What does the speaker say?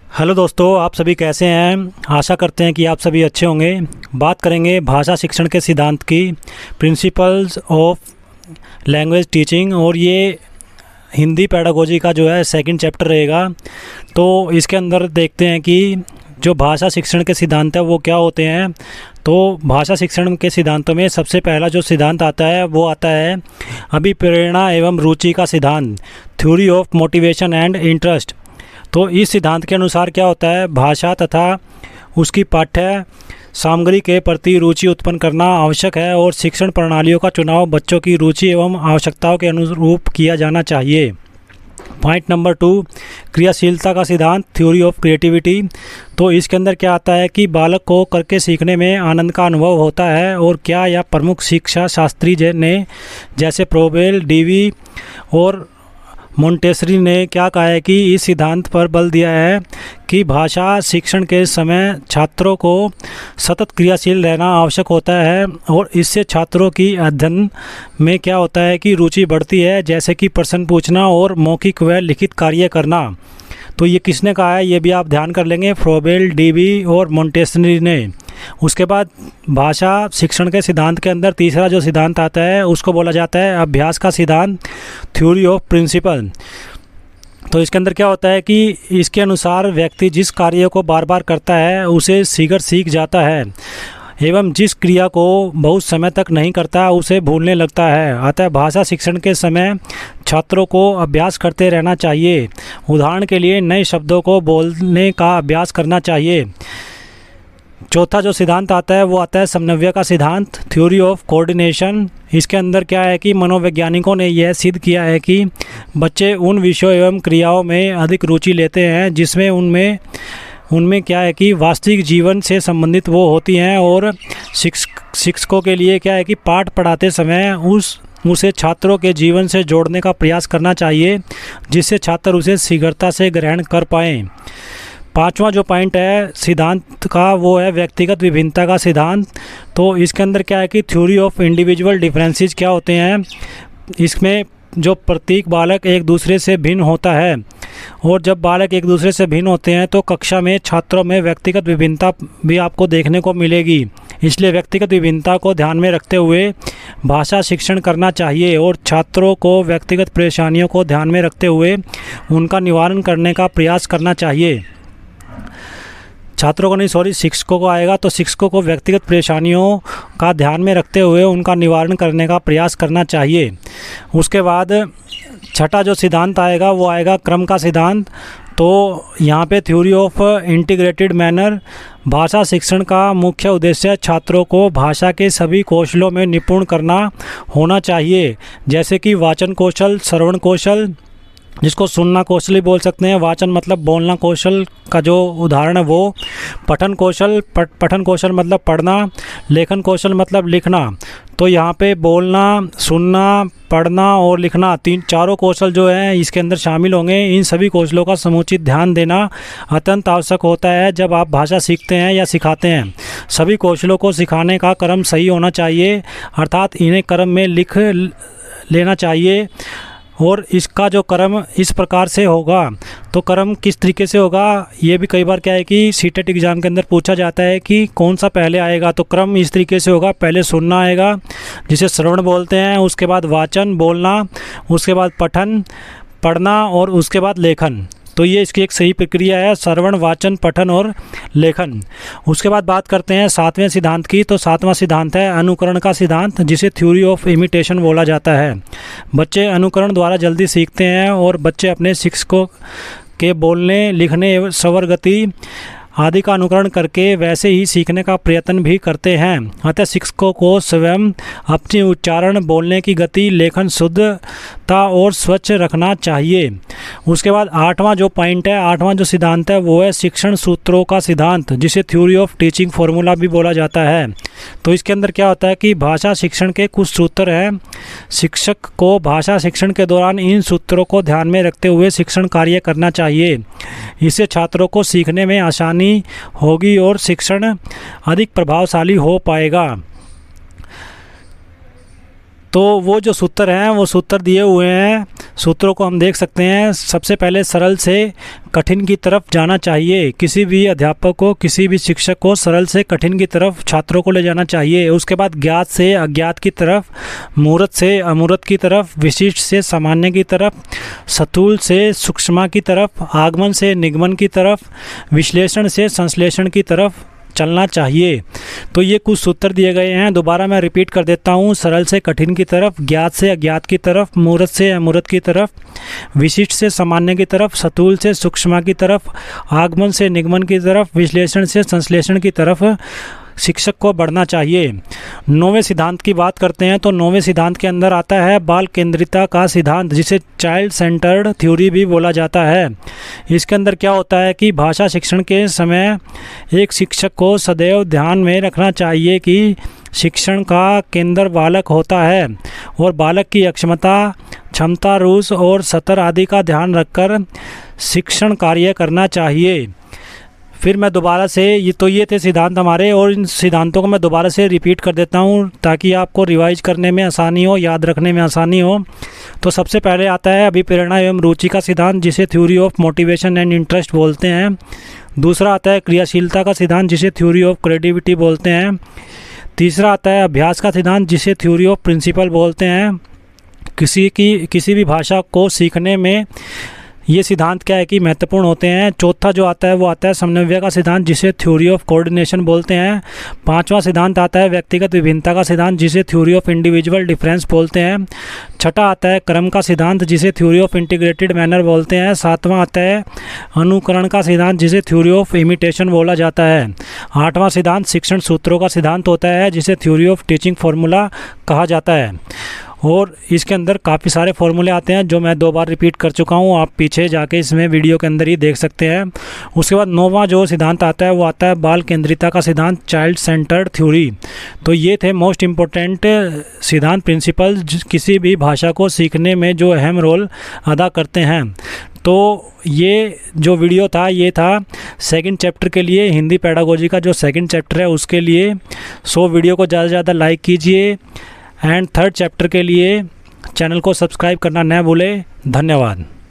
Hello दोस्तों, आप सभी कैसे हैं। आशा करते हैं कि आप सभी अच्छे होंगे। बात करेंगे भाषा शिक्षण के सिद्धांत की, प्रिंसिपल्स ऑफ लैंग्वेज टीचिंग, और ये हिंदी पेडागोजी का जो है सेकंड चैप्टर रहेगा। तो इसके अंदर देखते हैं कि जो भाषा शिक्षण के सिद्धांत है वो क्या होते हैं। तो भाषा शिक्षण के सिद्धांतों में सबसे पहला जो सिद्धांत आता है वो आता है अभिप्रेरणा एवं रुचि का सिद्धांत, theory of motivation and interest. तो इस सिद्धांत के अनुसार क्या होता है, भाषा तथा उसकी पाठ्य सामग्री के प्रति रुचि उत्पन्न करना आवश्यक है और शिक्षण प्रणालियों का चुनाव बच्चों की रुचि एवं आवश्यकताओं के अनुरूप किया जाना चाहिए। पॉइंट नंबर 2, क्रियाशीलता का सिद्धांत, थ्योरी ऑफ क्रिएटिविटी। तो इसके अंदर क्या आता है कि बालक को करके सीखने में आनंद का अनुभव होता है और क्या यह प्रमुख शिक्षा शास्त्री ने जैसे प्रोबेल, डीवी और मोंटेसरी ने क्या कहा है कि इस सिद्धांत पर बल दिया है कि भाषा शिक्षण के समय छात्रों को सतत क्रियाशील रहना आवश्यक होता है और इससे छात्रों की अध्ययन में क्या होता है कि रुचि बढ़ती है, जैसे कि प्रश्न पूछना और मौखिक व लिखित कार्य करना। तो ये किसने कहा है ये भी आप ध्यान कर लेंगे, फ्रोबेल, डीवी और मोंटेसरी ने। उसके बाद भाषा शिक्षण के सिद्धांत के अंदर तीसरा जो सिद्धांत आता है उसको बोला जाता है अभ्यास का सिद्धांत, थ्योरी ऑफ प्रिंसिपल। तो इसके अंदर क्या होता है कि इसके अनुसार व्यक्ति जिस कार्य को बार बार करता है उसे शीघ्र सीख जाता है एवं जिस क्रिया को बहुत समय तक नहीं करता उसे भूलने लगता है। अतः भाषा शिक्षण के समय छात्रों को अभ्यास करते रहना चाहिए। उदाहरण के लिए नए शब्दों को बोलने का अभ्यास करना चाहिए। चौथा जो सिद्धांत आता है वो आता है समन्वय का सिद्धांत, थ्योरी ऑफ कोऑर्डिनेशन। इसके अंदर क्या है कि मनोवैज्ञानिकों ने यह सिद्ध किया है कि बच्चे उन विषयों एवं क्रियाओं में अधिक रुचि लेते हैं जिसमें उनमें क्या है कि वास्तविक जीवन से संबंधित वो होती हैं और शिक्षकों के लिए क्या है कि पाठ पढ़ाते समय उसे छात्रों के जीवन से जोड़ने का प्रयास करना चाहिए जिससे छात्र उसे शीघ्रता से ग्रहण कर पाएँ। पांचवा जो पॉइंट है सिद्धांत का वो है व्यक्तिगत विभिन्नता का सिद्धांत। तो इसके अंदर क्या है कि थ्योरी ऑफ इंडिविजुअल डिफरेंसेस क्या होते हैं। इसमें जो प्रत्येक बालक एक दूसरे से भिन्न होता है और जब बालक एक दूसरे से भिन्न होते हैं तो कक्षा में छात्रों में व्यक्तिगत विभिन्नता भी आपको देखने को मिलेगी। इसलिए व्यक्तिगत विभिन्नता को ध्यान में रखते हुए भाषा शिक्षण करना चाहिए और छात्रों को व्यक्तिगत परेशानियों को ध्यान में रखते हुए उनका निवारण करने का प्रयास करना चाहिए। छात्रों को नहीं, सॉरी, शिक्षकों को आएगा। तो शिक्षकों को व्यक्तिगत परेशानियों का ध्यान में रखते हुए उनका निवारण करने का प्रयास करना चाहिए। उसके बाद छठा जो सिद्धांत आएगा वो आएगा क्रम का सिद्धांत। तो यहाँ पे थ्योरी ऑफ इंटीग्रेटेड मैनर। भाषा शिक्षण का मुख्य उद्देश्य छात्रों को भाषा के सभी कौशलों में निपुण करना होना चाहिए, जैसे कि वाचन कौशल, श्रवण कौशल, जिसको सुनना कौशल ही बोल सकते हैं, वाचन मतलब बोलना कौशल का जो उदाहरण है वो, पठन कौशल, पठन कौशल मतलब पढ़ना, लेखन कौशल मतलब लिखना। तो यहाँ पे बोलना, सुनना, पढ़ना और लिखना चारों कौशल जो हैं इसके अंदर शामिल होंगे। इन सभी कौशलों का समुचित ध्यान देना अत्यंत आवश्यक होता है जब आप भाषा सीखते हैं या सिखाते हैं। सभी कौशलों को सिखाने का क्रम सही होना चाहिए, अर्थात इन्हें क्रम में लिख लेना चाहिए और इसका जो क्रम इस प्रकार से होगा। तो क्रम किस तरीके से होगा ये भी कई बार क्या है कि सीटेट एग्ज़ाम के अंदर पूछा जाता है कि कौन सा पहले आएगा। तो क्रम इस तरीके से होगा, पहले सुनना आएगा जिसे श्रवण बोलते हैं, उसके बाद वाचन बोलना, उसके बाद पठन पढ़ना और उसके बाद लेखन। तो ये इसकी एक सही प्रक्रिया है, श्रवण, वाचन, पठन और लेखन। उसके बाद बात करते हैं सातवें सिद्धांत की। तो सातवां सिद्धांत है अनुकरण का सिद्धांत, जिसे थ्योरी ऑफ इमिटेशन बोला जाता है। बच्चे अनुकरण द्वारा जल्दी सीखते हैं और बच्चे अपने शिक्षकों के बोलने, लिखने, स्वर, गति आदि का अनुकरण करके वैसे ही सीखने का प्रयत्न भी करते हैं। अतः शिक्षकों को स्वयं अपनी उच्चारण, बोलने की गति, लेखन शुद्धता और स्वच्छ रखना चाहिए। उसके बाद आठवां जो पॉइंट है, आठवां जो सिद्धांत है वो है शिक्षण सूत्रों का सिद्धांत, जिसे थ्योरी ऑफ टीचिंग फार्मूला भी बोला जाता है। तो इसके अंदर क्या होता है कि भाषा शिक्षण के कुछ सूत्र हैं। शिक्षक को भाषा शिक्षण के दौरान इन सूत्रों को ध्यान में रखते हुए शिक्षण कार्य करना चाहिए। इससे छात्रों को सीखने में आसानी होगी और शिक्षण अधिक प्रभावशाली हो पाएगा। तो वो जो सूत्र हैं वो सूत्र दिए हुए हैं सूत्रों को हम देख सकते हैं। सबसे पहले सरल से कठिन की तरफ जाना चाहिए। किसी भी अध्यापक को, किसी भी शिक्षक को सरल से कठिन की तरफ छात्रों को ले जाना चाहिए। उसके बाद ज्ञात से अज्ञात की तरफ, मूर्त से अमूर्त की तरफ, विशिष्ट से सामान्य की तरफ, स्थूल से सूक्ष्म की तरफ, आगमन से निगमन की तरफ, विश्लेषण से संश्लेषण की तरफ चलना चाहिए। तो ये कुछ सूत्र दिए गए हैं, दोबारा मैं रिपीट कर देता हूँ। सरल से कठिन की तरफ, ज्ञात से अज्ञात की तरफ, मूर्त से अमूर्त की तरफ, विशिष्ट से सामान्य की तरफ, स्थूल से सूक्ष्म की तरफ, आगमन से निगमन की तरफ, विश्लेषण से संश्लेषण की तरफ शिक्षक को बढ़ना चाहिए। 9वें सिद्धांत की बात करते हैं तो 9वें सिद्धांत के अंदर आता है बाल केंद्रिता का सिद्धांत, जिसे चाइल्ड सेंटर्ड थ्योरी भी बोला जाता है। इसके अंदर क्या होता है कि भाषा शिक्षण के समय एक शिक्षक को सदैव ध्यान में रखना चाहिए कि शिक्षण का केंद्र बालक होता है और बालक की क्षमता, रूस और सतर आदि का ध्यान रखकर शिक्षण कार्य करना चाहिए। फिर मैं दोबारा से ये थे सिद्धांत हमारे, और इन सिद्धांतों को मैं दोबारा से रिपीट कर देता हूँ ताकि आपको रिवाइज करने में आसानी हो, याद रखने में आसानी हो। तो सबसे पहले आता है अभिप्रेरणा एवं रुचि का सिद्धांत, जिसे theory of motivation and interest बोलते हैं। दूसरा आता है क्रियाशीलता का सिद्धांत, जिसे थ्योरी ऑफ क्रिएटिविटी बोलते हैं। तीसरा आता है अभ्यास का सिद्धांत, जिसे थ्योरी ऑफ प्रिंसिपल बोलते हैं। किसी भी भाषा को सीखने में ये सिद्धांत क्या है कि महत्वपूर्ण होते हैं। चौथा जो आता है वो आता है समन्वय का सिद्धांत, जिसे थ्योरी ऑफ कोऑर्डिनेशन बोलते हैं। पांचवा सिद्धांत आता है व्यक्तिगत विभिन्नता का सिद्धांत, जिसे थ्योरी ऑफ इंडिविजुअल डिफरेंस बोलते हैं। छठा आता है क्रम का सिद्धांत, जिसे थ्योरी ऑफ इंटीग्रेटेड मैनर बोलते हैं। सातवां आता है अनुकरण का सिद्धांत, जिसे थ्योरी ऑफ इमिटेशन बोला जाता है। आठवां सिद्धांत शिक्षण सूत्रों का सिद्धांत होता है, जिसे थ्योरी ऑफ टीचिंग फार्मूला कहा जाता है। और इसके अंदर काफ़ी सारे फॉर्मूले आते हैं जो मैं 2 बार रिपीट कर चुका हूँ, आप पीछे जाके इसमें वीडियो के अंदर ही देख सकते हैं। उसके बाद 9वां जो सिद्धांत आता है वो आता है बाल केंद्रिता का सिद्धांत, चाइल्ड सेंटर्ड थ्योरी। तो ये थे मोस्ट इम्पोर्टेंट सिद्धांत, प्रिंसिपल, किसी भी भाषा को सीखने में जो अहम रोल अदा करते हैं। तो ये जो वीडियो था ये था सेकंड चैप्टर के लिए, हिंदी पेडागोजी का जो सेकंड चैप्टर है उसके लिए। सो वीडियो को ज़्यादा से ज़्यादा लाइक कीजिए एंड थर्ड चैप्टर के लिए चैनल को सब्सक्राइब करना न भूलें। धन्यवाद।